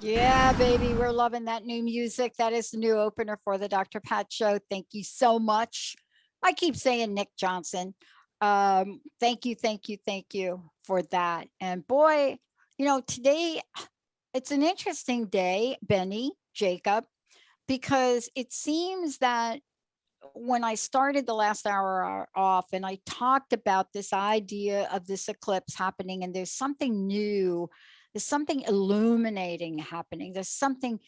Yeah, baby, we're loving that new music. That is the new opener for the Dr. Pat Show. Thank you so much. I keep saying Nick Johnson. Thank you, thank you, thank you for that. And boy, today it's an interesting day, Benny, Jacob, because it seems that when I started the last hour off and I talked about this idea of this eclipse happening, and there's something new, there's something illuminating happening, there's something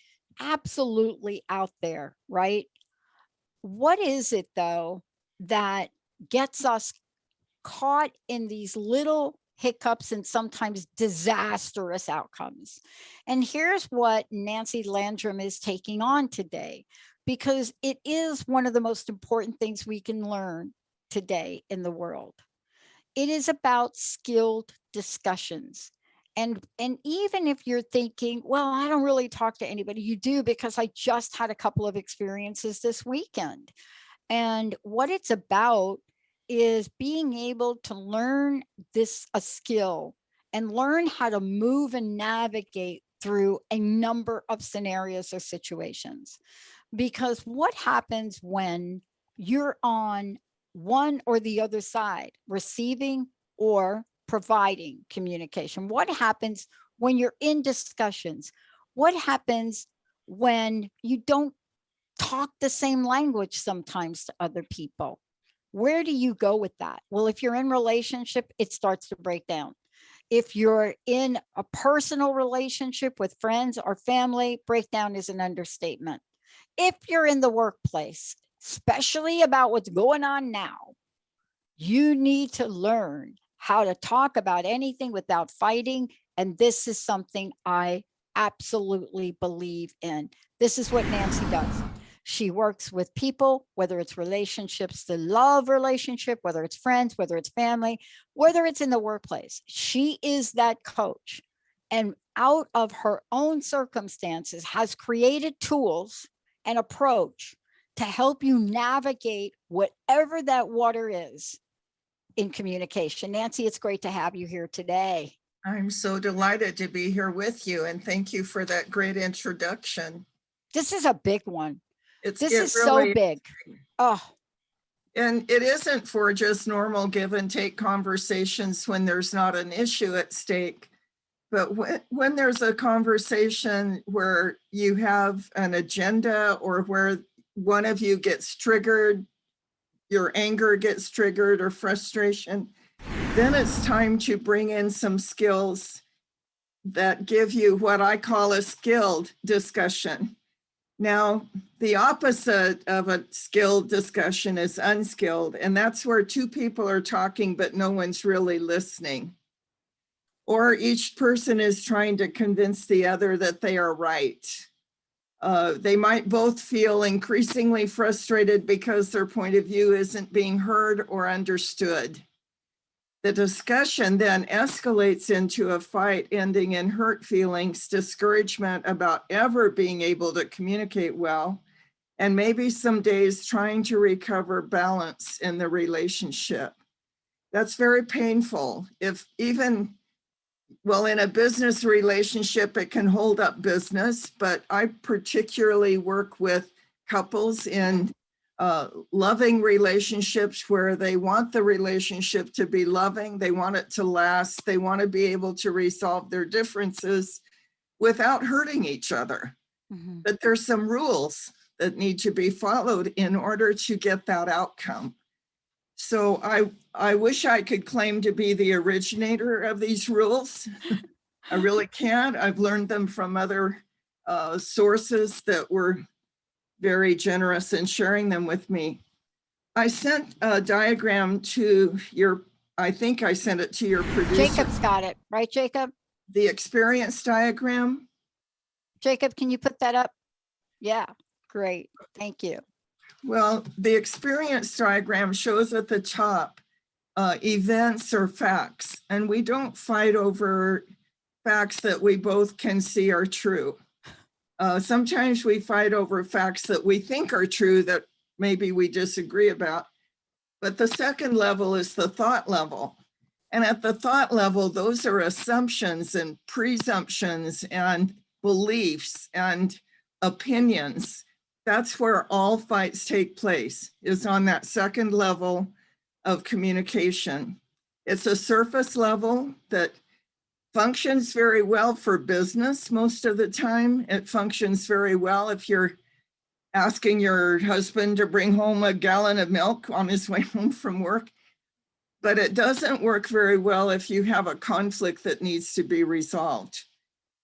absolutely out there, right? What is it though that gets us caught in these little hiccups and sometimes disastrous outcomes? And here's what Nancy Landrum is taking on today, because it is one of the most important things we can learn today in the world. It is about skilled discussions. And even if you're thinking, well, I don't really talk to anybody, you do, because I just had a couple of experiences this weekend. And what it's about is being able to learn a skill and learn how to move and navigate through a number of scenarios or situations. Because what happens when you're on one or the other side, receiving or providing communication? What happens when you're in discussions? What happens when you don't talk the same language sometimes to other people? Where do you go with that? Well, if you're in relationship, it starts to break down. If you're in a personal relationship with friends or family, breakdown is an understatement. If you're in the workplace, especially about what's going on now, you need to learn how to talk about anything without fighting. And this is something I absolutely believe in. This is what Nancy does. She works with people, whether it's relationships, the love relationship, whether it's friends, whether it's family, whether it's in the workplace. She is that coach. And out of her own circumstances has created tools and approach to help you navigate whatever that water is in communication. Nancy, it's great to have you here today. I'm so delighted to be here with you, and thank you for that great introduction. This is a big one. This is really, so big. Oh. And it isn't for just normal give and take conversations when there's not an issue at stake. But when there's a conversation where you have an agenda, or where one of you gets triggered, your anger gets triggered, or frustration, then it's time to bring in some skills that give you what I call a skilled discussion. Now, the opposite of a skilled discussion is unskilled, and that's where two people are talking, but no one's really listening. Or each person is trying to convince the other that they are right. They might both feel increasingly frustrated because their point of view isn't being heard or understood. The discussion then escalates into a fight, ending in hurt feelings, discouragement about ever being able to communicate well, and maybe some days trying to recover balance in the relationship. That's very painful. In a business relationship, it can hold up business, but I particularly work with couples in loving relationships where they want the relationship to be loving, they want it to last, they want to be able to resolve their differences without hurting each other. Mm-hmm. But there's some rules that need to be followed in order to get that outcome. So I wish I could claim to be the originator of these rules. I really can't. I've learned them from other sources that were very generous in sharing them with me. I sent a diagram to your, I think I sent it to your producer. Jacob's got it, right, Jacob? The experience diagram. Jacob, can you put that up? Yeah, great. Thank you. Well, the experience diagram shows at the top events or facts, and we don't fight over facts that we both can see are true. Sometimes we fight over facts that we think are true that maybe we disagree about. But the second level is the thought level. And at the thought level, those are assumptions and presumptions and beliefs and opinions. That's where all fights take place, is on that second level of communication. It's a surface level that functions very well for business most of the time. It functions very well if you're asking your husband to bring home a gallon of milk on his way home from work. But it doesn't work very well if you have a conflict that needs to be resolved.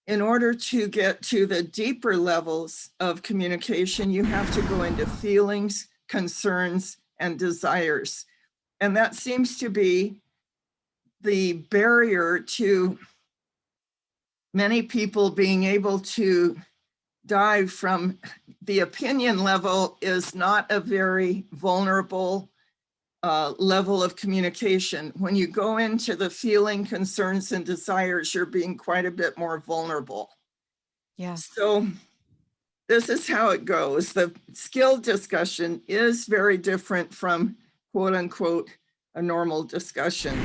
In order to get to the deeper levels of communication, you have to go into feelings, concerns, and desires. And that seems to be the barrier to many people being able to dive from. The opinion level is not a very vulnerable level of communication. When you go into the feeling, concerns, and desires, you're being quite a bit more vulnerable. Yeah. So this is how it goes. The skill discussion is very different from quote unquote a normal discussion.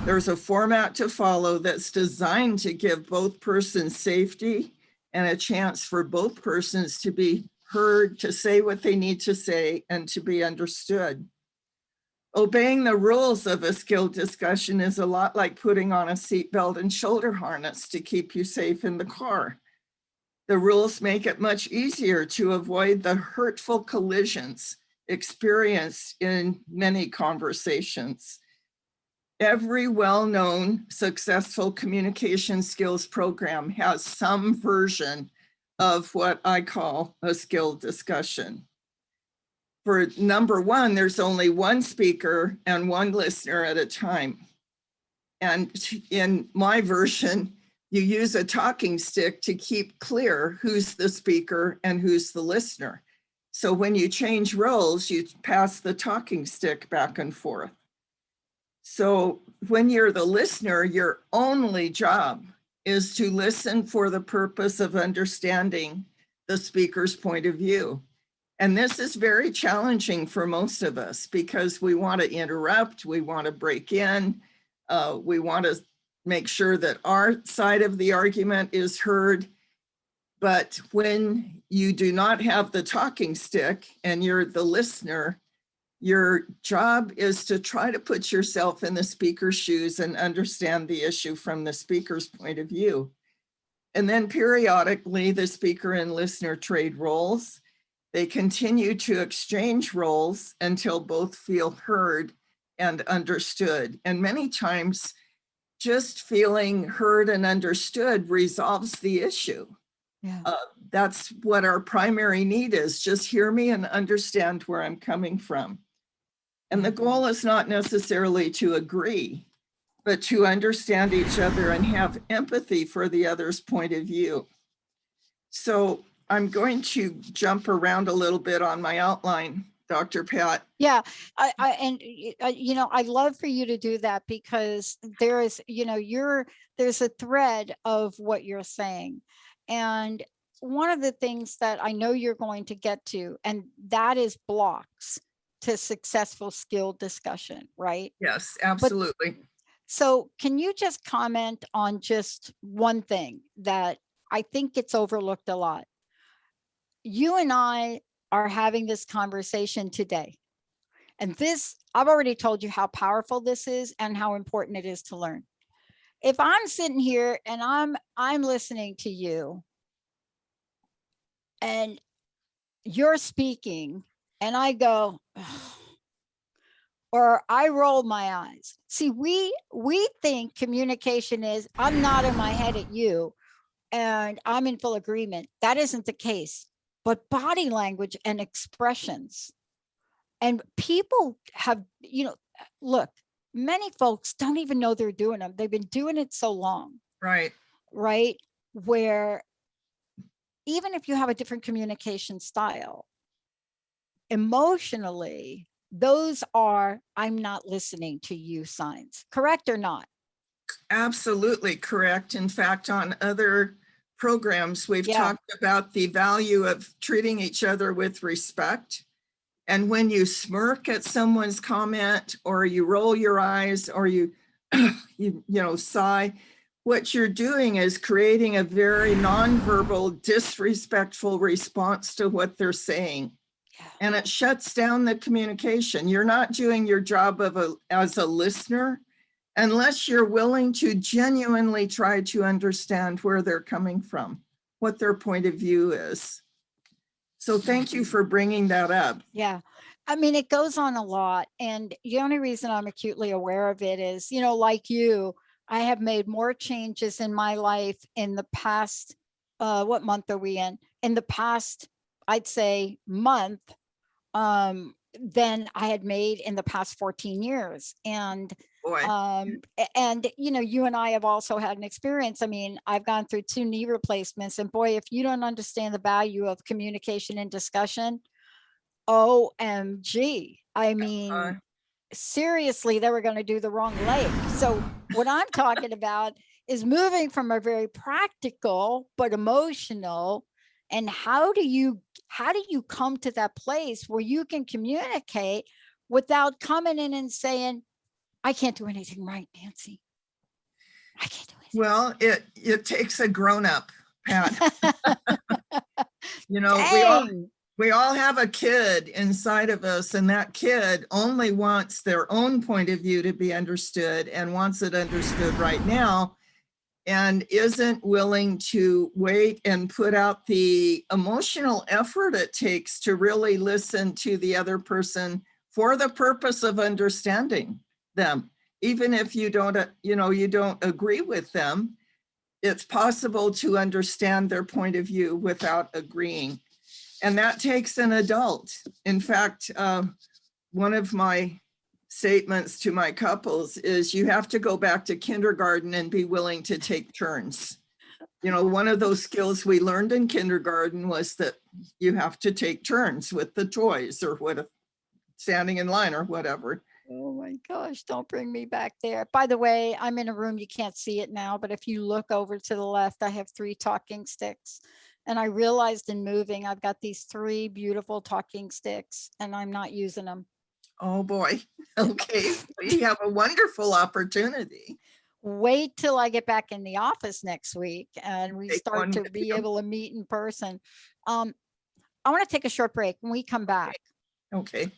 There's a format to follow that's designed to give both persons safety and a chance for both persons to be heard, to say what they need to say, and to be understood. Obeying the rules of a skill discussion is a lot like putting on a seatbelt and shoulder harness to keep you safe in the car. The rules make it much easier to avoid the hurtful collisions experienced in many conversations. Every well-known successful communication skills program has some version of what I call a skill discussion. For number one, there's only one speaker and one listener at a time. And in my version, you use a talking stick to keep clear who's the speaker and who's the listener. So when you change roles, you pass the talking stick back and forth. So when you're the listener, your only job is to listen for the purpose of understanding the speaker's point of view. And this is very challenging for most of us because we want to interrupt, we want to break in, we want to make sure that our side of the argument is heard. But when you do not have the talking stick and you're the listener, your job is to try to put yourself in the speaker's shoes and understand the issue from the speaker's point of view. And then periodically, the speaker and listener trade roles. They continue to exchange roles until both feel heard and understood. And many times, just feeling heard and understood resolves the issue. Yeah. That's what our primary need is. Just hear me and understand where I'm coming from. And the goal is not necessarily to agree, but to understand each other and have empathy for the other's point of view. So I'm going to jump around a little bit on my outline, Dr. Pat. Yeah, I'd love for you to do that because there is, there's a thread of what you're saying. And one of the things that I know you're going to get to, and that is blocks to successful skill discussion, right? Yes, absolutely. So can you just comment on just one thing that I think gets overlooked a lot? You and I are having this conversation today. And this, I've already told you how powerful this is and how important it is to learn. If I'm sitting here and I'm listening to you and you're speaking and I go, "Ugh," or I roll my eyes. See, we think communication is I'm nodding my head at you And I'm in full agreement. That isn't the case. But body language and expressions, and people have, look, many folks don't even know they're doing them. They've been doing it so long, Right. right? Where even if you have a different communication style, emotionally, those are I'm not listening to you signs, correct or not? Absolutely correct. In fact, on other programs, we've Yeah. talked about the value of treating each other with respect. And when you smirk at someone's comment, or you roll your eyes, or you sigh, what you're doing is creating a very nonverbal, disrespectful response to what they're saying. Yeah. And it shuts down the communication. You're not doing your job as a listener unless you're willing to genuinely try to understand where they're coming from, what their point of view is. So thank you for bringing that up. Yeah. I mean, it goes on a lot. And the only reason I'm acutely aware of it is, like you, I have made more changes in my life in the past, what month are we in? In the past, I'd say month, than I had made in the past 14 years. And Boy, you and I have also had an experience. I mean, I've gone through 2 knee replacements, and boy, if you don't understand the value of communication and discussion, OMG. I mean, seriously, they were going to do the wrong leg. So what I'm talking about is moving from a very practical but emotional, and how do you come to that place where you can communicate without coming in and saying, I can't do anything right, Nancy. I can't do anything. Well, it takes a grown-up, Pat. Dang. we all have a kid inside of us, and that kid only wants their own point of view to be understood and wants it understood right now, and isn't willing to wait and put out the emotional effort it takes to really listen to the other person for the purpose of understanding them. Even if you don't agree with them, it's possible to understand their point of view without agreeing. And that takes an adult. In fact, one of my statements to my couples is you have to go back to kindergarten and be willing to take turns. One of those skills we learned in kindergarten was that you have to take turns with the toys, or standing in line or whatever. Oh my gosh, don't bring me back there. By the way, I'm in a room, you can't see it now, but if you look over to the left, I have 3 talking sticks. And I realized in moving, I've got these 3 beautiful talking sticks and I'm not using them. Oh boy. Okay. We have a wonderful opportunity. Wait till I get back in the office next week and we Take start one to with be you. able to meet in person. I want to take a short break. When we come back, Okay.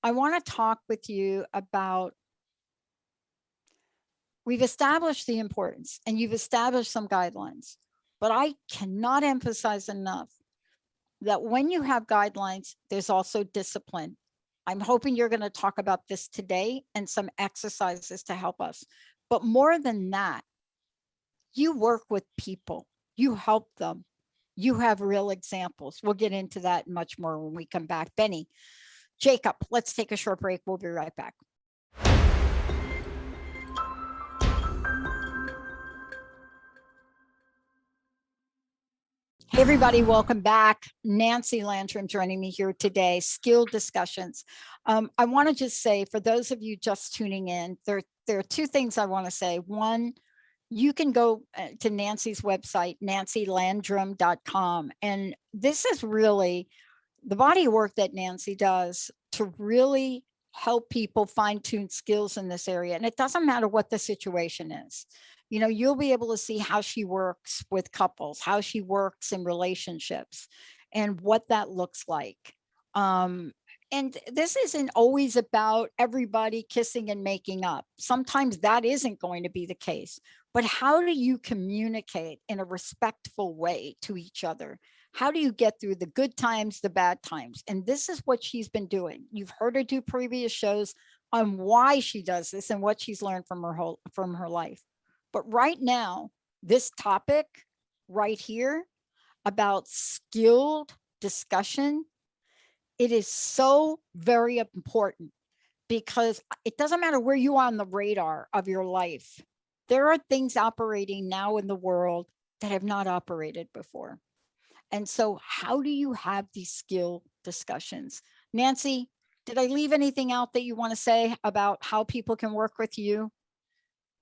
I want to talk with you about, we've established the importance and you've established some guidelines, but I cannot emphasize enough that when you have guidelines, there's also discipline. I'm hoping you're going to talk about this today and some exercises to help us. But more than that, you work with people, you help them, you have real examples. We'll get into that much more when we come back. Benny, Jacob, let's take a short break. We'll be right back. Hey, everybody, welcome back. Nancy Landrum joining me here today, Skill Discussions. I want to just say, for those of you just tuning in, there are 2 things I want to say. One, you can go to Nancy's website, nancylandrum.com. And this is really the body of work that Nancy does to really help people fine-tune skills in this area. And it doesn't matter what the situation is. You'll be able to see how she works with couples, how she works in relationships, and what that looks like. And this isn't always about everybody kissing and making up. Sometimes that isn't going to be the case. But how do you communicate in a respectful way to each other? How do you get through the good times, the bad times? And this is what she's been doing. You've heard her do previous shows on why she does this and what she's learned from her life. But right now, this topic right here about skilled discussion, it is so very important, because it doesn't matter where you are on the radar of your life. There are things operating now in the world that have not operated before. And so how do you have these skill discussions? Nancy, did I leave anything out that you want to say about how people can work with you?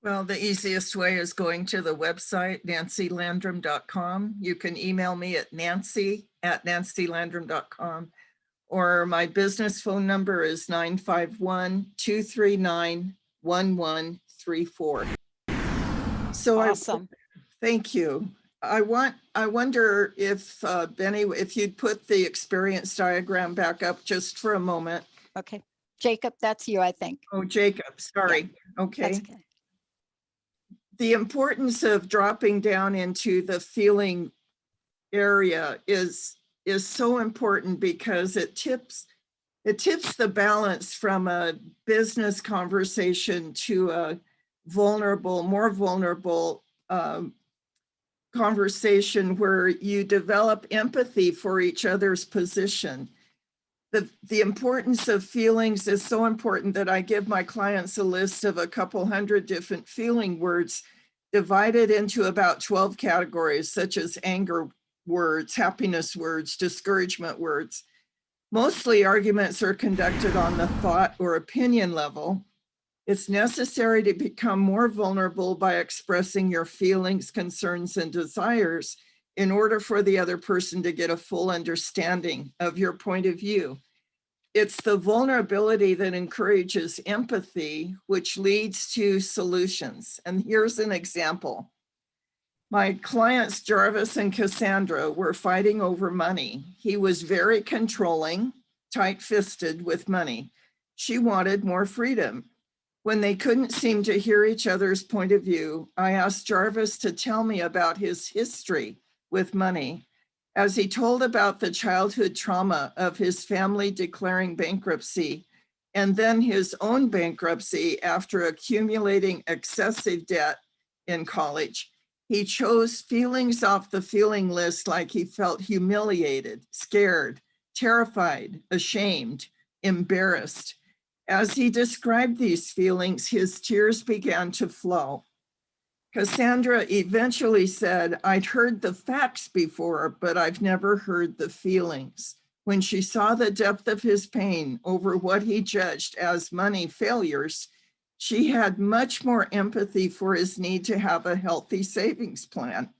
Well, the easiest way is going to the website, nancylandrum.com. You can email me at nancy@nancylandrum.com, or my business phone number is 951-239-1134. So Awesome. thank you. I wonder if Benny, if you'd put the experience diagram back up just for a moment. Okay. Jacob, that's you, I think. Oh, Jacob, sorry. Okay. That's okay. The importance of dropping down into the feeling area is so important, because it tips the balance from a business conversation to a more vulnerable conversation where you develop empathy for each other's position. The importance of feelings is so important that I give my clients a list of a couple hundred different feeling words divided into about 12 categories, such as anger words, happiness words, discouragement words. Mostly arguments are conducted on the thought or opinion level. It's necessary to become more vulnerable by expressing your feelings, concerns, and desires in order for the other person to get a full understanding of your point of view. It's the vulnerability that encourages empathy, which leads to solutions. And here's an example. My clients, Jarvis and Cassandra, were fighting over money. He was very controlling, tight-fisted with money. She wanted more freedom. When they couldn't seem to hear each other's point of view, I asked Jarvis to tell me about his history with money. As he told about the childhood trauma of his family declaring bankruptcy, and then his own bankruptcy after accumulating excessive debt in college, he chose feelings off the feeling list, like he felt humiliated, scared, terrified, ashamed, embarrassed. As he described these feelings, his tears began to flow. Cassandra eventually said, I'd heard the facts before, but I've never heard the feelings. When she saw the depth of his pain over what he judged as money failures, she had much more empathy for his need to have a healthy savings plan.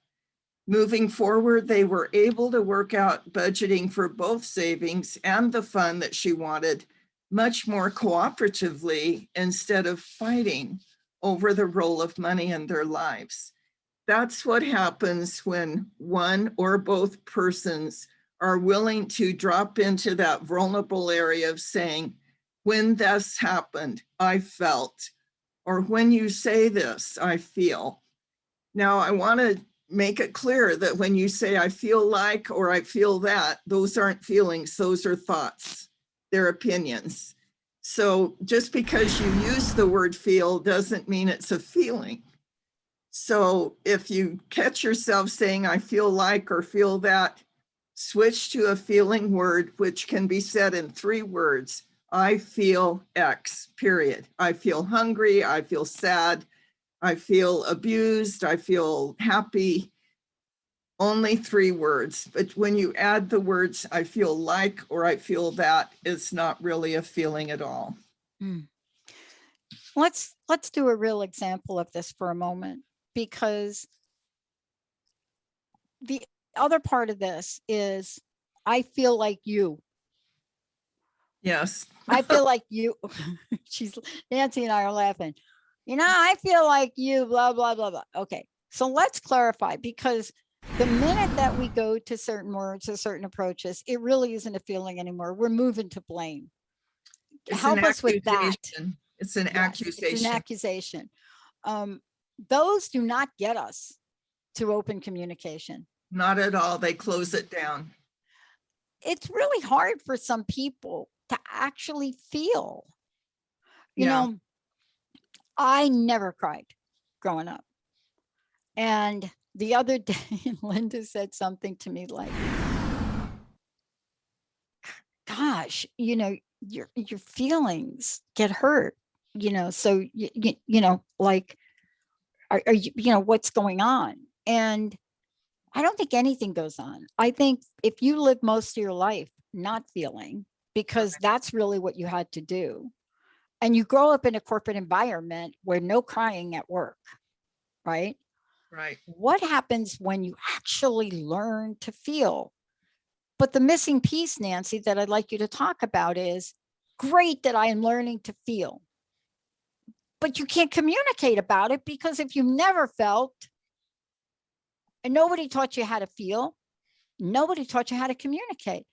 Moving forward, they were able to work out budgeting for both savings and the fund that she wanted much more cooperatively, instead of fighting over the role of money in their lives. That's what happens when one or both persons are willing to drop into that vulnerable area of saying, when this happened, I felt, or when you say this, I feel. Now, I want to make it clear that when you say I feel like, or I feel that, those aren't feelings, those are thoughts, they're opinions. So just because you use the word feel doesn't mean it's a feeling. So if you catch yourself saying I feel like or feel that, switch to a feeling word, which can be said in 3 words. I feel X, period. I feel hungry, I feel sad, I feel abused, I feel happy. Only 3 words, but when you add the words I feel like or I feel that, it's not really a feeling at all. Let's do a real example of this for a moment, because the other part of this is I feel like you. Yes. I feel like you. Nancy and I are laughing. I feel like you, blah, blah, blah, blah. Okay. So let's clarify, because the minute that we go to certain words or certain approaches, it really isn't a feeling anymore. We're moving to blame. Help us with that. It's an accusation. It's an accusation. Those do not get us to open communication. Not at all. They close it down. It's really hard for some people to actually feel. You know, I never cried growing up. And the other day, Linda said something to me like, gosh, your feelings get hurt, so like, are you, what's going on? And I don't think anything goes on. I think if you live most of your life not feeling, because that's really what you had to do, and you grow up in a corporate environment where no crying at work, right? Right. What happens when you actually learn to feel? But the missing piece, Nancy, that I'd like you to talk about is, great that I am learning to feel, but you can't communicate about it, because if you never felt and nobody taught you how to feel, nobody taught you how to communicate.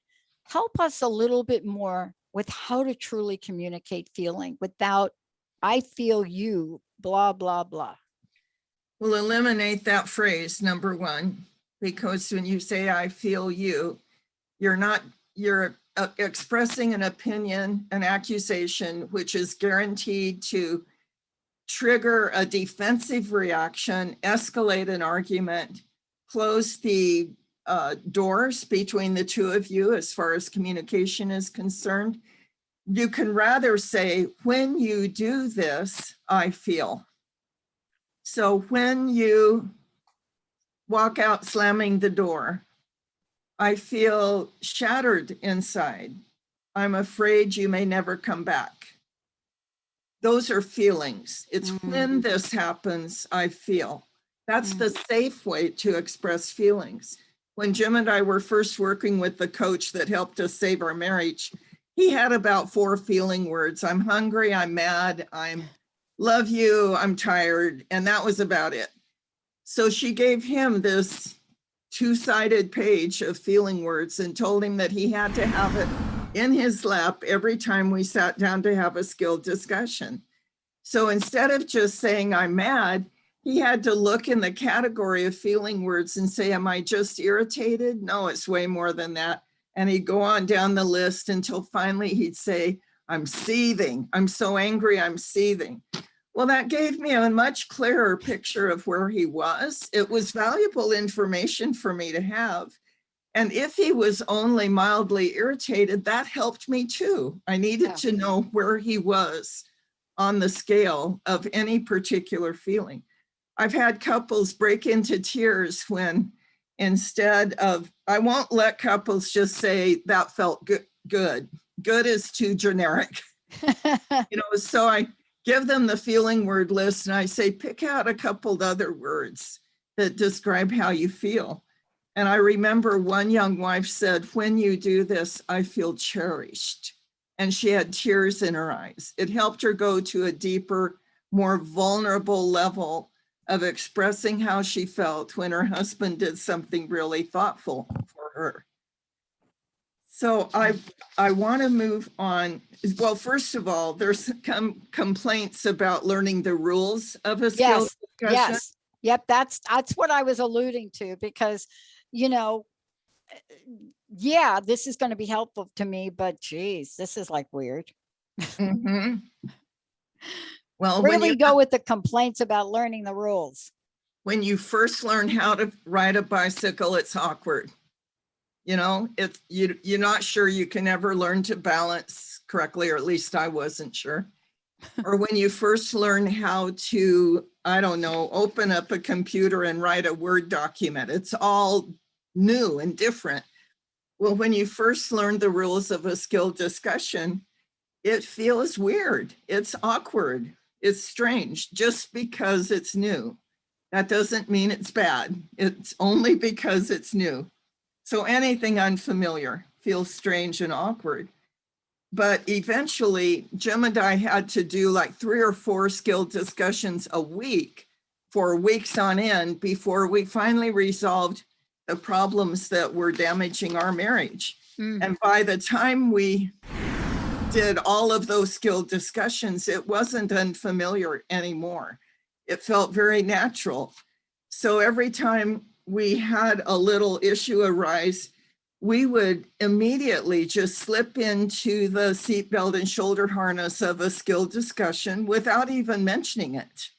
Help us a little bit more with how to truly communicate feeling without, I feel you, blah, blah, blah. We'll eliminate that phrase, number one, because when you say I feel you, you're expressing an opinion, an accusation, which is guaranteed to trigger a defensive reaction, escalate an argument, close the doors between the two of you as far as communication is concerned. You can rather say, when you do this, I feel. So when you walk out slamming the door, I feel shattered inside. I'm afraid you may never come back. Those are feelings. It's when this happens, I feel. That's the safe way to express feelings. When Jim and I were first working with the coach that helped us save our marriage, he had about 4 feeling words. I'm hungry, I'm mad, I'm love you, I'm tired, and that was about it. So she gave him this 2-sided page of feeling words and told him that he had to have it in his lap every time we sat down to have a skilled discussion. So instead of just saying I'm mad, he had to look in the category of feeling words and say, am I just irritated? No, it's way more than that. And he'd go on down the list until finally he'd say, I'm seething. I'm so angry, I'm seething. Well, that gave me a much clearer picture of where he was. It was valuable information for me to have. And if he was only mildly irritated, that helped me too. I needed to know where he was on the scale of any particular feeling. I've had couples break into tears when, instead of, I won't let couples just say that felt good. Good is too generic. So I give them the feeling word list and I say, pick out a couple other words that describe how you feel. And I remember one young wife said, when you do this, I feel cherished. And she had tears in her eyes. It helped her go to a deeper, more vulnerable level of expressing how she felt when her husband did something really thoughtful for her. So I want to move on. Well, first of all, there's complaints about learning the rules of a skill discussion. Yes. Yep. That's what I was alluding to, because, yeah, this is going to be helpful to me, but geez, this is like weird. Well, where do we go with the complaints about learning the rules? When you first learn how to ride a bicycle, it's awkward. You're not sure you can ever learn to balance correctly, or at least I wasn't sure. Or when you first learn how to, I don't know, open up a computer and write a Word document, it's all new and different. Well, when you first learn the rules of a skill discussion, it feels weird. It's awkward. It's strange just because it's new. That doesn't mean it's bad. It's only because it's new. So anything unfamiliar feels strange and awkward. But eventually, Jim and I had to do like 3 or 4 skill discussions a week for weeks on end before we finally resolved the problems that were damaging our marriage. And by the time we did all of those skill discussions, it wasn't unfamiliar anymore. It felt very natural. So every time we had a little issue arise, we would immediately just slip into the seatbelt and shoulder harness of a skill discussion without even mentioning it.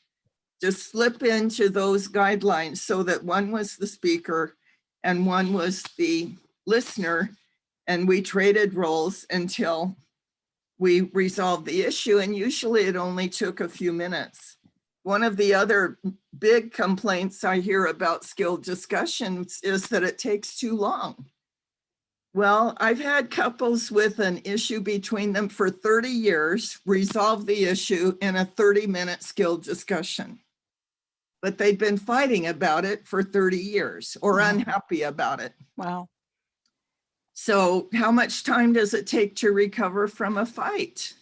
just slip into those guidelines so that one was the speaker and one was the listener, and we traded roles until we resolved the issue. And usually it only took a few minutes. One of the other big complaints I hear about skilled discussions is that it takes too long. Well, I've had couples with an issue between them for 30 years resolve the issue in a 30-minute skilled discussion. But they've been fighting about it for 30 years or Wow. unhappy about it. Wow. So how much time does it take to recover from a fight?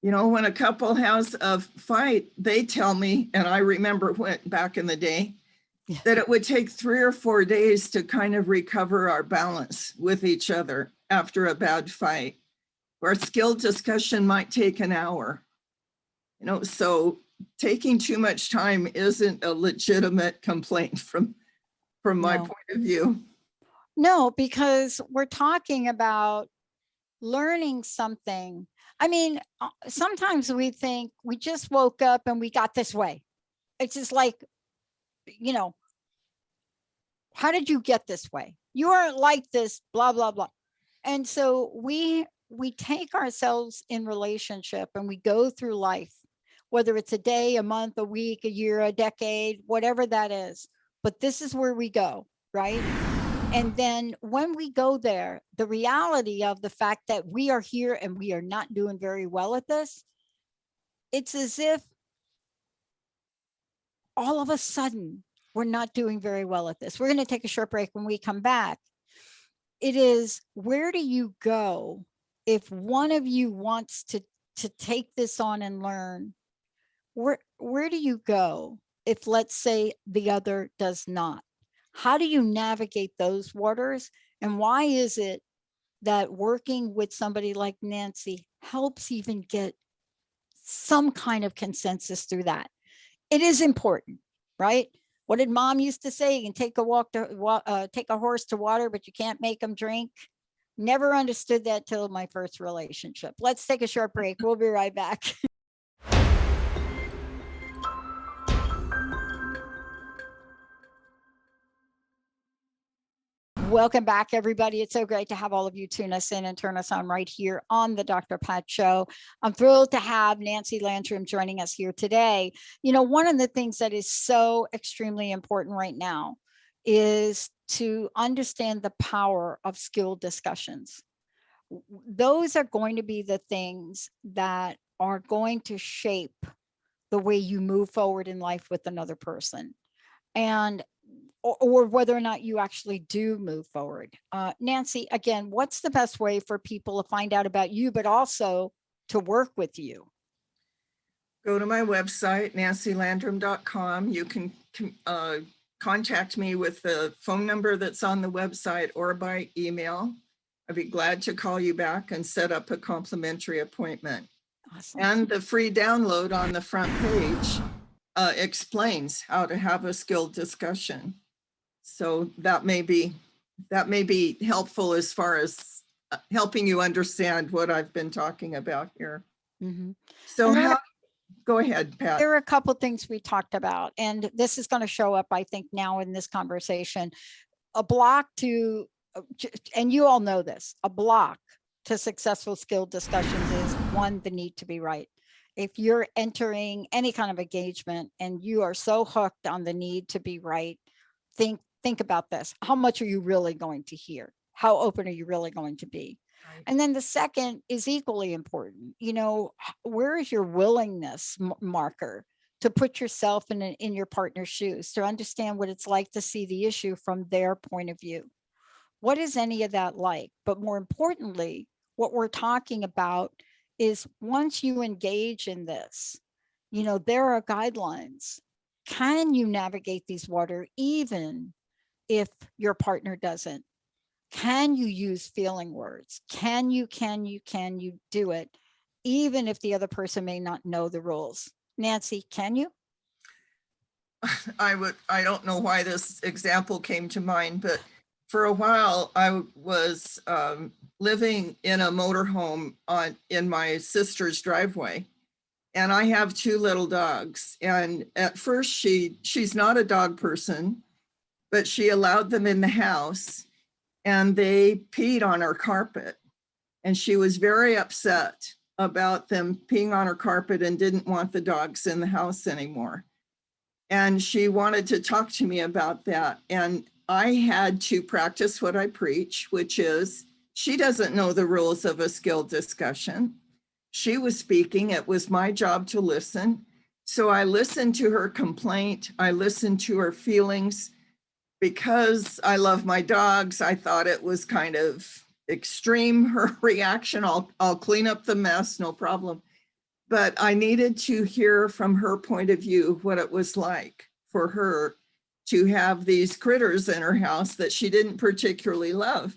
You know, when a couple has a fight, they tell me, and I remember when back in the day, that it would take 3 or 4 days to kind of recover our balance with each other after a bad fight, where skilled discussion might take an hour. You know, so taking too much time isn't a legitimate complaint from my No. point of view. No, because we're talking about learning something. I mean, sometimes we think we just woke up and we got this way. It's just like, you know, how did you get this way? You aren't like this, blah, blah, blah. And so we take ourselves in relationship and we go through life, whether it's a day, a month, a week, a year, a decade, whatever that is. But this is where we go, right? And then when we go there, the reality of the fact that we are here and we are not doing very well at this, it's as if all of a sudden we're not doing very well at this. We're going to take a short break. When we come back, it is, where do you go if one of you wants to take this on and learn? Where do you go if, let's say, the other does not? How do you navigate those waters? And why is it that working with somebody like Nancy helps even get some kind of consensus through that? It is important, right? What did mom used to say? You can take take a horse to water, but you can't make them drink. Never understood that till my first relationship. Let's take a short break. We'll be right back. Welcome back, everybody. It's so great to have all of you tune us in and turn us on right here on the Dr. Pat Show. I'm thrilled to have Nancy Landrum joining us here today. You know, one of the things that is so extremely important right now is to understand the power of skilled discussions. Those are going to be the things that are going to shape the way you move forward in life with another person. And or whether or not you actually do move forward. Nancy, again, what's the best way for people to find out about you, but also to work with you? Go to my website, nancylandrum.com. You can contact me with the phone number that's on the website or by email. I'd be glad to call you back and set up a complimentary appointment. Awesome. And the free download on the front page explains how to have a skilled discussion. So that may be helpful as far as helping you understand what I've been talking about here. Mm-hmm. So go ahead, Pat. There are a couple of things we talked about, and this is going to show up, I think, now in this conversation. A block to, and you all know this, a block to successful skilled discussions is, one, the need to be right. If you're entering any kind of engagement and you are so hooked on the need to be right, think about this. How much are you really going to hear? How open are you really going to be? Right. And then the second is equally important. You know, where is your willingness marker to put yourself in your partner's shoes, to understand what it's like to see the issue from their point of view? What is any of that like? But more importantly, what we're talking about is, once you engage in this, you know, there are guidelines. Can you navigate these waters even if your partner doesn't? Can you use feeling words? Can you do it even if the other person may not know the rules? Nancy, can you? I don't know why this example came to mind, but for a while I was living in a motorhome in my sister's driveway. And I have 2 little dogs. And at first she's not a dog person, but she allowed them in the house and they peed on our carpet. And she was very upset about them peeing on her carpet and didn't want the dogs in the house anymore. And she wanted to talk to me about that. And I had to practice what I preach, which is she doesn't know the rules of a skilled discussion. She was speaking. It was my job to listen. So I listened to her complaint. I listened to her feelings. Because I love my dogs, I thought it was kind of extreme, her reaction. I'll clean up the mess, no problem. But I needed to hear from her point of view what it was like for her to have these critters in her house that she didn't particularly love.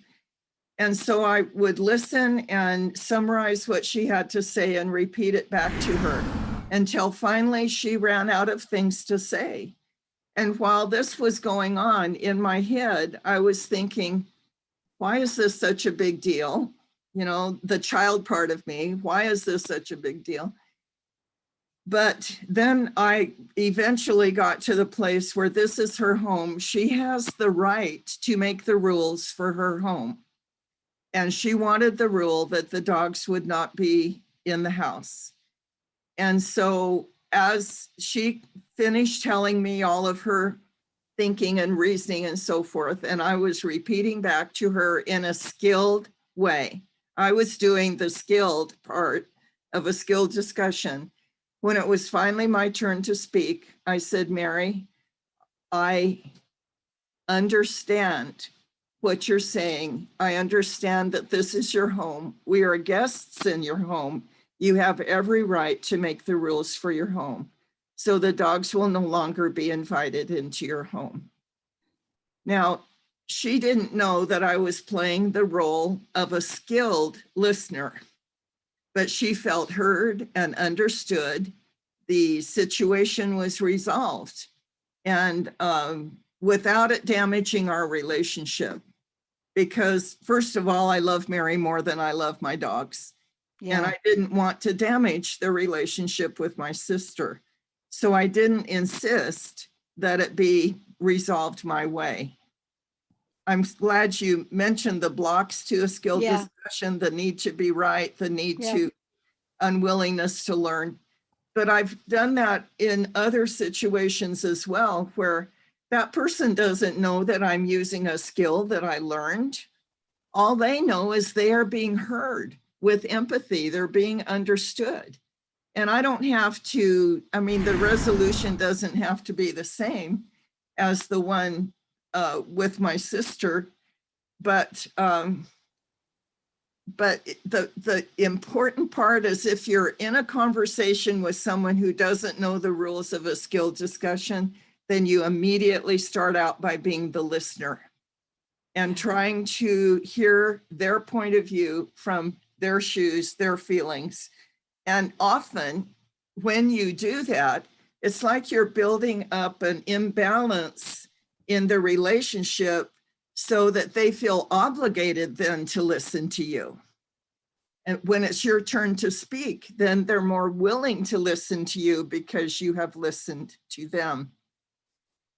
And so I would listen and summarize what she had to say and repeat it back to her until finally she ran out of things to say. And while this was going on in my head, I was thinking, why is this such a big deal? You know, the child part of me, why is this such a big deal? But then I eventually got to the place where this is her home. She has the right to make the rules for her home. And she wanted the rule that the dogs would not be in the house. And so as she finished telling me all of her thinking and reasoning and so forth, and I was repeating back to her in a skilled way. I was doing the skilled part of a skilled discussion. When it was finally my turn to speak, I said, Mary, I understand what you're saying. I understand that this is your home. We are guests in your home. You have every right to make the rules for your home. So the dogs will no longer be invited into your home. Now, she didn't know that I was playing the role of a skilled listener, but she felt heard and understood. The situation was resolved, and without it damaging our relationship. Because first of all, I love Mary more than I love my dogs. Yeah. And I didn't want to damage the relationship with my sister. So I didn't insist that it be resolved my way. I'm glad you mentioned the blocks to a skilled Yeah. discussion, the need to be right, the need Yeah. to unwillingness to learn. But I've done that in other situations as well, where that person doesn't know that I'm using a skill that I learned. All they know is they are being heard with empathy. They're being understood. And I don't have to, I mean, the resolution doesn't have to be the same as the one with my sister, but the important part is if you're in a conversation with someone who doesn't know the rules of a skilled discussion, then you immediately start out by being the listener and trying to hear their point of view from their shoes, their feelings. And often when you do that, it's like you're building up an imbalance in the relationship so that they feel obligated then to listen to you. And when it's your turn to speak, then they're more willing to listen to you because you have listened to them.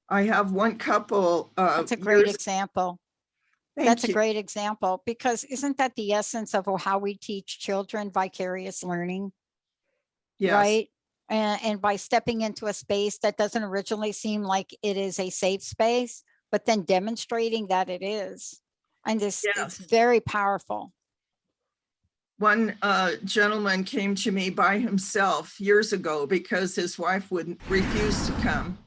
I have one couple. That's a great example. That's a you. great example, because isn't that the essence of how we teach children vicarious learning? Yes. Right? And by stepping into a space that doesn't originally seem like it is a safe space, but then demonstrating that it is. And this Yes. it's very powerful. One gentleman came to me by himself years ago because his wife would refuse to come.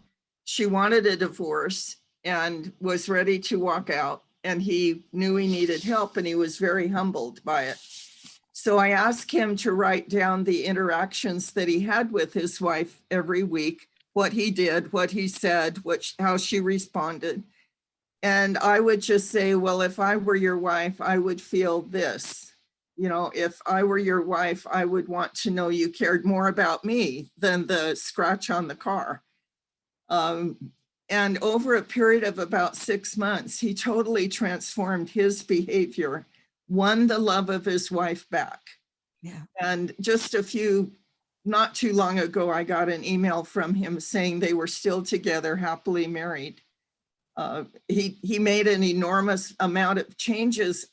She wanted a divorce and was ready to walk out, and he knew he needed help, and he was very humbled by it. So I asked him to write down the interactions that he had with his wife every week, what he did, what he said, how she responded. And I would just say, well, if I were your wife, I would feel this. You know, if I were your wife, I would want to know you cared more about me than the scratch on the car. And over a period of about 6 months, he totally transformed his behavior, won the love of his wife back. Yeah. And just a few not too long ago, I got an email from him saying they were still together, happily married. He made an enormous amount of changes.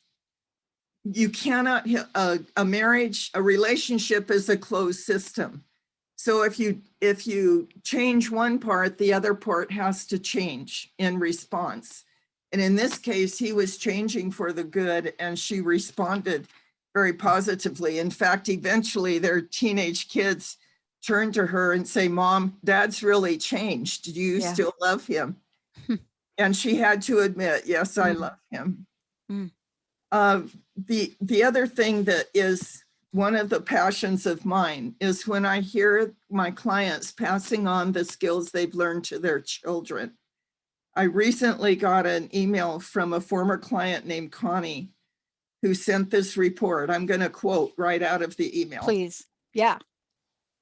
You cannot, a marriage, a relationship is a closed system. So if you change one part, the other part has to change in response. And in this case, he was changing for the good, and she responded very positively. In fact, eventually their teenage kids turn to her and say, "Mom, Dad's really changed. Do you Yeah. still love him?" And she had to admit, "Yes, I Mm. love him." Mm. The other thing that is one of the passions of mine is when I hear my clients passing on the skills they've learned to their children. I recently got an email from a former client named Connie who sent this report. I'm going to quote right out of the email. Please. Yeah.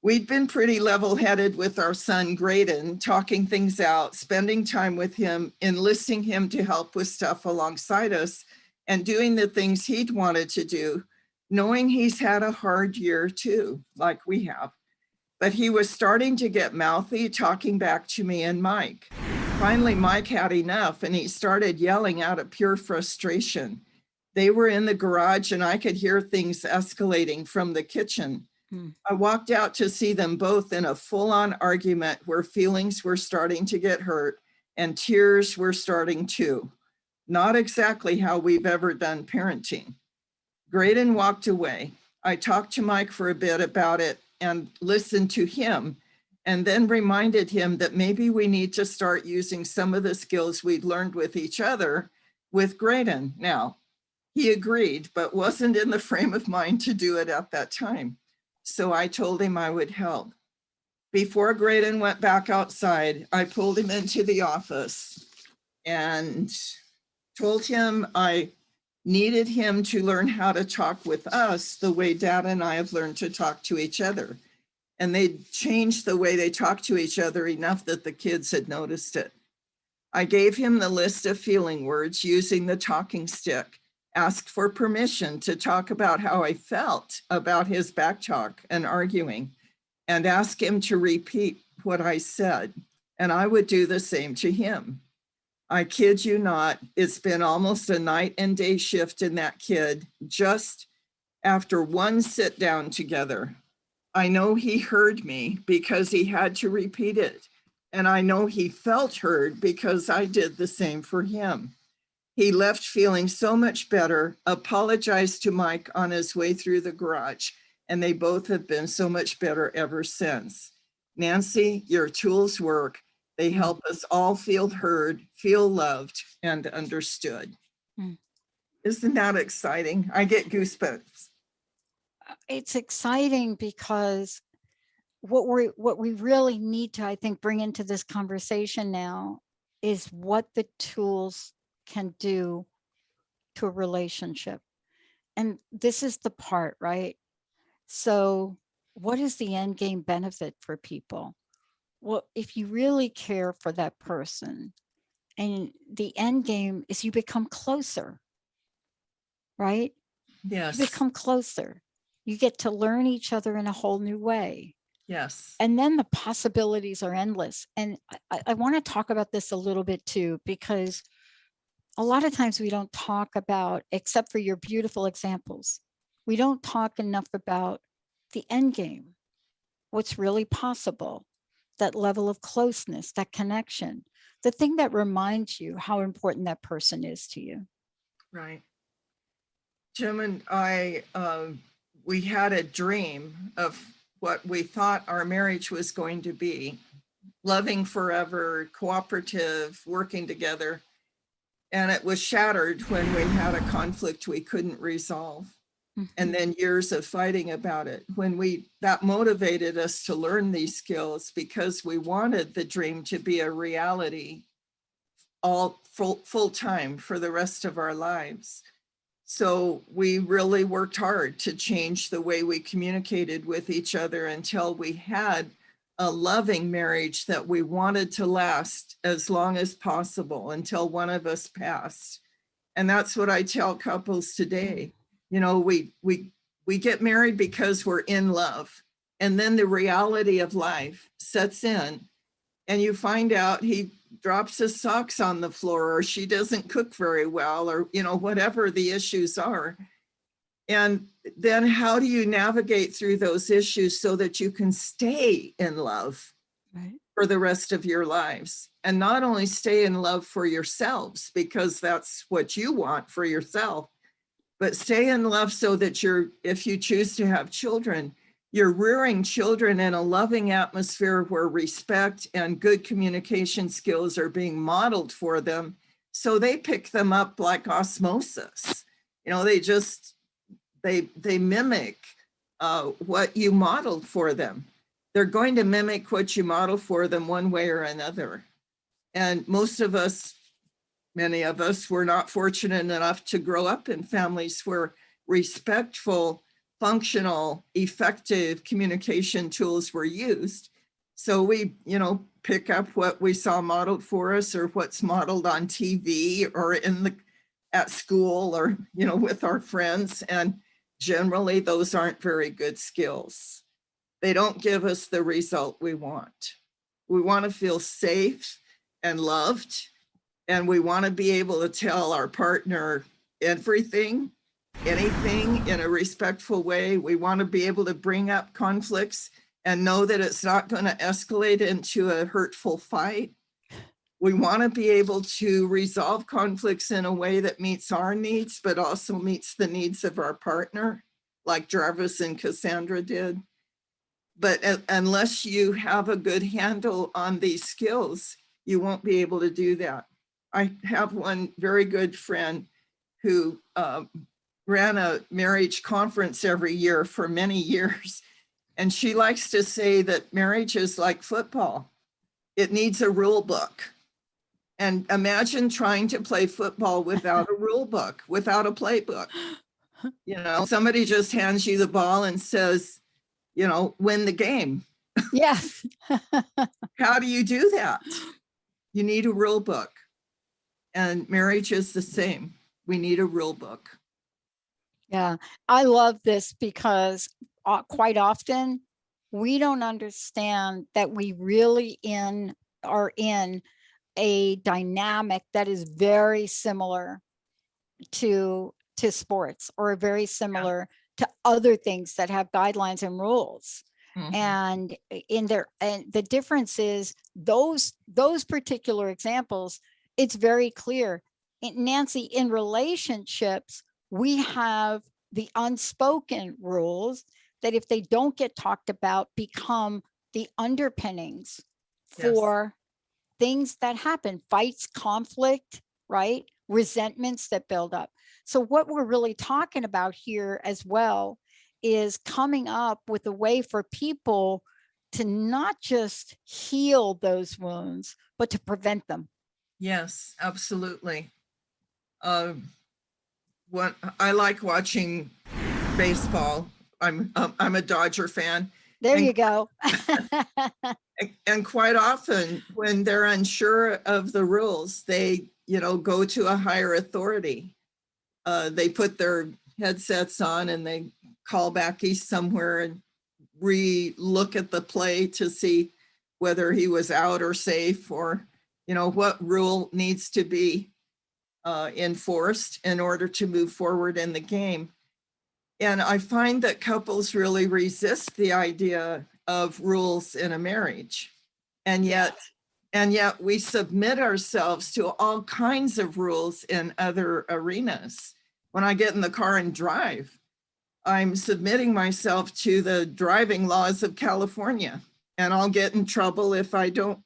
"We'd been pretty level-headed with our son, Graydon, talking things out, spending time with him, enlisting him to help with stuff alongside us, and doing the things he'd wanted to do, knowing he's had a hard year too, like we have. But he was starting to get mouthy, talking back to me and Mike. Finally, Mike had enough, and he started yelling out of pure frustration. They were in the garage, and I could hear things escalating from the kitchen. I walked out to see them both in a full-on argument where feelings were starting to get hurt and tears were starting too. Not exactly how we've ever done parenting." Graydon walked away. I talked to Mike for a bit about it and listened to him, and then reminded him that maybe we need to start using some of the skills we'd learned with each other with Graydon now. He agreed, but wasn't in the frame of mind to do it at that time. So I told him I would help. Before Graydon went back outside, I pulled him into the office and told him I needed him to learn how to talk with us the way Dad and I have learned to talk to each other. And they changed the way they talk to each other enough that the kids had noticed it. I gave him the list of feeling words using the talking stick, asked for permission to talk about how I felt about his back talk and arguing, and asked him to repeat what I said, and I would do the same to him. I kid you not, it's been almost a night and day shift in that kid just after one sit down together. I know he heard me because he had to repeat it. And I know he felt heard because I did the same for him. He left feeling so much better, apologized to Mike on his way through the garage, and they both have been so much better ever since. Nancy, your tools work. They help us all feel heard, feel loved, and understood. Isn't that exciting? I get goosebumps. It's exciting because what we really need to, I think, bring into this conversation now is what the tools can do to a relationship. And this is the part, right? So what is the end game benefit for people? Well, if you really care for that person, and the end game is you become closer, right? Yes. You become closer. You get to learn each other in a whole new way. Yes. And then the possibilities are endless. And I want to talk about this a little bit too, because a lot of times we don't talk about, except for your beautiful examples, we don't talk enough about the end game, what's really possible, that level of closeness, that connection, the thing that reminds you how important that person is to you. Right. Jim and I, we had a dream of what we thought our marriage was going to be. Loving forever, cooperative, working together. And it was shattered when we had a conflict we couldn't resolve. And then years of fighting about it. That motivated us to learn these skills because we wanted the dream to be a reality all full time for the rest of our lives. So we really worked hard to change the way we communicated with each other until we had a loving marriage that we wanted to last as long as possible until one of us passed. And that's what I tell couples today. You know, we get married because we're in love. And then the reality of life sets in, and you find out he drops his socks on the floor, or she doesn't cook very well, or, whatever the issues are. And then how do you navigate through those issues so that you can stay in love for the rest of your lives? And not only stay in love for yourselves, because that's what you want for yourself, but stay in love so that if you choose to have children, you're rearing children in a loving atmosphere where respect and good communication skills are being modeled for them. So they pick them up like osmosis. They mimic what you modeled for them. They're going to mimic what you model for them one way or another. And many of us were not fortunate enough to grow up in families where respectful, functional, effective communication tools were used. So we, pick up what we saw modeled for us, or what's modeled on TV or at school, or, with our friends. And generally those aren't very good skills. They don't give us the result we want. We want to feel safe and loved, and we want to be able to tell our partner everything, anything, in a respectful way. We want to be able to bring up conflicts and know that it's not going to escalate into a hurtful fight. We want to be able to resolve conflicts in a way that meets our needs, but also meets the needs of our partner, like Jarvis and Cassandra did. But unless you have a good handle on these skills, you won't be able to do that. I have one very good friend who ran a marriage conference every year for many years. And she likes to say that marriage is like football. It needs a rule book. And imagine trying to play football without a rule book, without a playbook. Somebody just hands you the ball and says, win the game. Yes. How do you do that? You need a rule book. And marriage is the same. We need a rule book. Yeah, I love this because quite often we don't understand that we really are in a dynamic that is very similar to sports, or very similar to other things that have guidelines and rules. And the difference is those particular examples, it's very clear. Nancy, in relationships, we have the unspoken rules that, if they don't get talked about, become the underpinnings for things that happen, fights, conflict, right? Resentments that build up. So what we're really talking about here as well is coming up with a way for people to not just heal those wounds, but to prevent them. Yes, absolutely. What I like watching baseball. I'm a Dodger fan. There you go. And quite often when they're unsure of the rules, they, go to a higher authority. They put their headsets on and they call Baccili somewhere and re-look at the play to see whether he was out or safe, or, what rule needs to be enforced in order to move forward in the game. And I find that couples really resist the idea of rules in a marriage. And yet we submit ourselves to all kinds of rules in other arenas. When I get in the car and drive, I'm submitting myself to the driving laws of California, and I'll get in trouble if I don't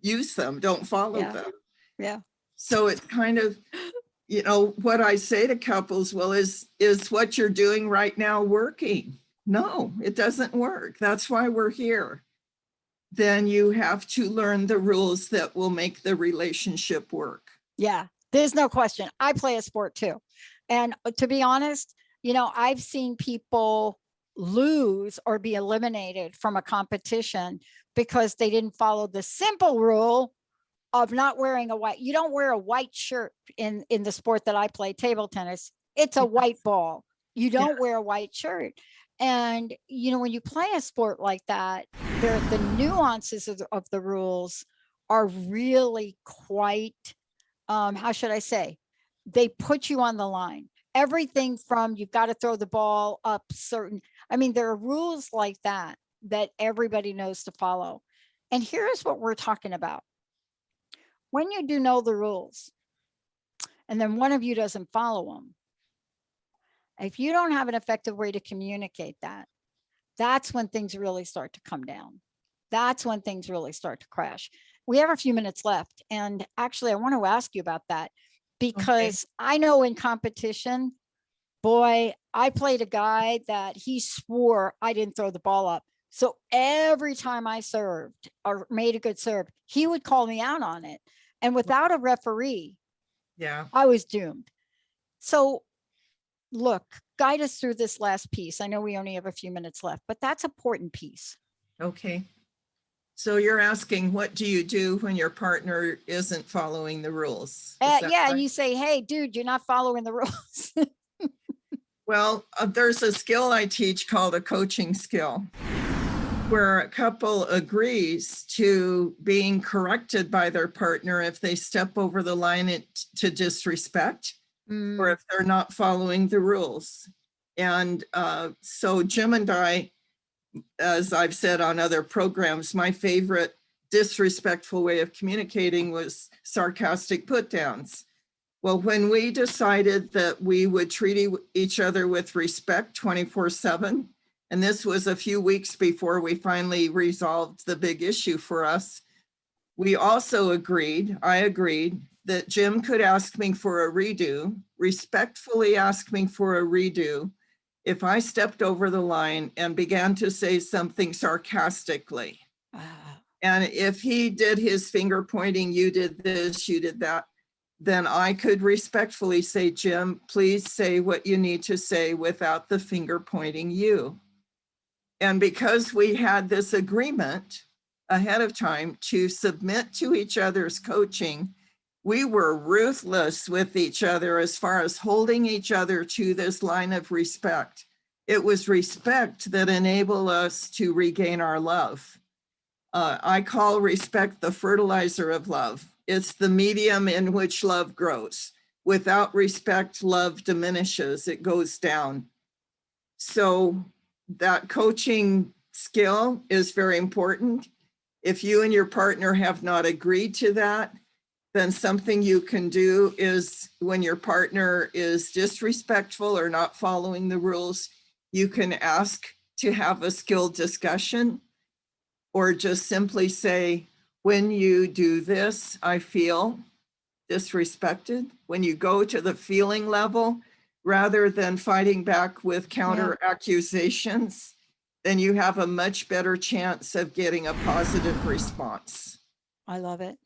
use them, don't follow them. Yeah. So it's kind of, what I say to couples, well, is what you're doing right now working? No, it doesn't work. That's why we're here. Then you have to learn the rules that will make the relationship work. Yeah, there's no question. I play a sport too. And to be honest, I've seen people lose or be eliminated from a competition because they didn't follow the simple rule of not wearing you don't wear a white shirt in the sport that I play, table tennis. It's a white ball. You don't wear a white shirt. And, you know, when you play a sport like that, the nuances of the rules are really quite, how should I say? They put you on the line. Everything from you've got to throw the ball up certain, I mean, there are rules like that that everybody knows to follow. And here's what we're talking about. When you do know the rules, and then one of you doesn't follow them, if you don't have an effective way to communicate that, that's when things really start to come down. That's when things really start to crash. We have a few minutes left. And actually, I want to ask you about that Okay. because I know in competition, boy, I played a guy that he swore I didn't throw the ball up. So every time I served or made a good serve, he would call me out on it. And without a referee, Yeah. I was doomed. So look, guide us through this last piece. I know we only have a few minutes left, but that's an important piece. Okay. So you're asking, what do you do when your partner isn't following the rules? Is that Yeah, right? and you say, hey, dude, you're not following the rules. Well, there's a skill I teach called a coaching skill, where a couple agrees to being corrected by their partner if they step over the line to disrespect, or if they're not following the rules. And so Jim and I, as I've said on other programs, my favorite disrespectful way of communicating was sarcastic put downs. Well, when we decided that we would treat each other with respect 24/7, and this was a few weeks before we finally resolved the big issue for us, we also agreed, I agreed, that Jim could ask me for a redo, respectfully ask me for a redo, if I stepped over the line and began to say something sarcastically. And if he did his finger pointing, you did this, you did that, then I could respectfully say, Jim, please say what you need to say without the finger pointing you. And because we had this agreement ahead of time to submit to each other's coaching, we were ruthless with each other as far as holding each other to this line of respect. It was respect that enabled us to regain our love. I call respect the fertilizer of love. It's the medium in which love grows. Without respect, love diminishes, it goes down. So that coaching skill is very important. If you and your partner have not agreed to that, then something you can do is when your partner is disrespectful or not following the rules, you can ask to have a skilled discussion, or just simply say, when you do this, I feel disrespected. When you go to the feeling level, rather than fighting back with counter accusations, then you have a much better chance of getting a positive response. I love it.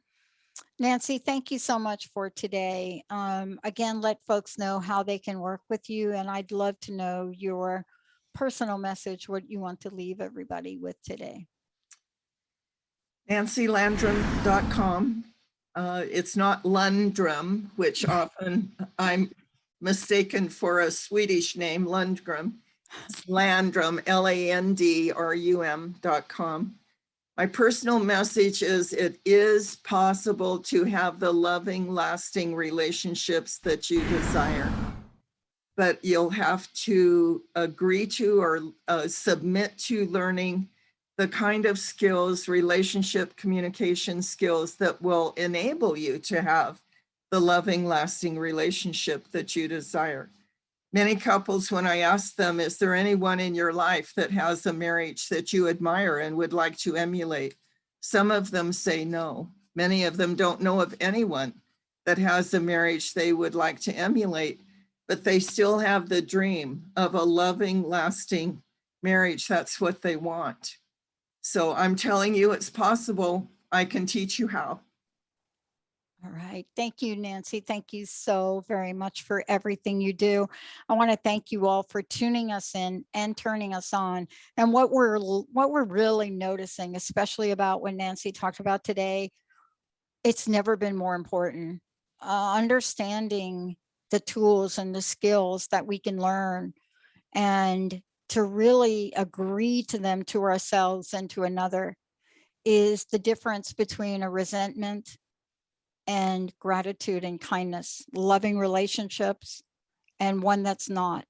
Nancy, thank you so much for today. Again, let folks know how they can work with you. And I'd love to know your personal message, what you want to leave everybody with today. NancyLandrum.com. It's not Landrum, which often I'm mistaken for a Swedish name, Lundgren. It's Landrum, LANDRUM.com. My personal message is it is possible to have the loving, lasting relationships that you desire, but you'll have to agree to or submit to learning the kind of skills, relationship communication skills that will enable you to have the loving, lasting relationship that you desire. Many couples, when I ask them, is there anyone in your life that has a marriage that you admire and would like to emulate? Some of them say no. Many of them don't know of anyone that has a marriage they would like to emulate, but they still have the dream of a loving, lasting marriage. That's what they want. So I'm telling you, it's possible. I can teach you how. All right. Thank you, Nancy. Thank you so very much for everything you do. I want to thank you all for tuning us in and turning us on. And what we're really noticing, especially about what Nancy talked about today, it's never been more important. Understanding the tools and the skills that we can learn and to really agree to them to ourselves and to another is the difference between a resentment and gratitude and kindness, loving relationships and one that's not.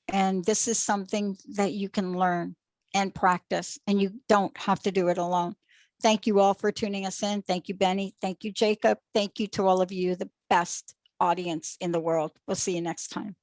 And this is something that you can learn and practice, and you don't have to do it alone. Thank you all for tuning us in. Thank you, Benny. Thank you, Jacob. Thank you to all of you, the best audience in the world. We'll see you next time.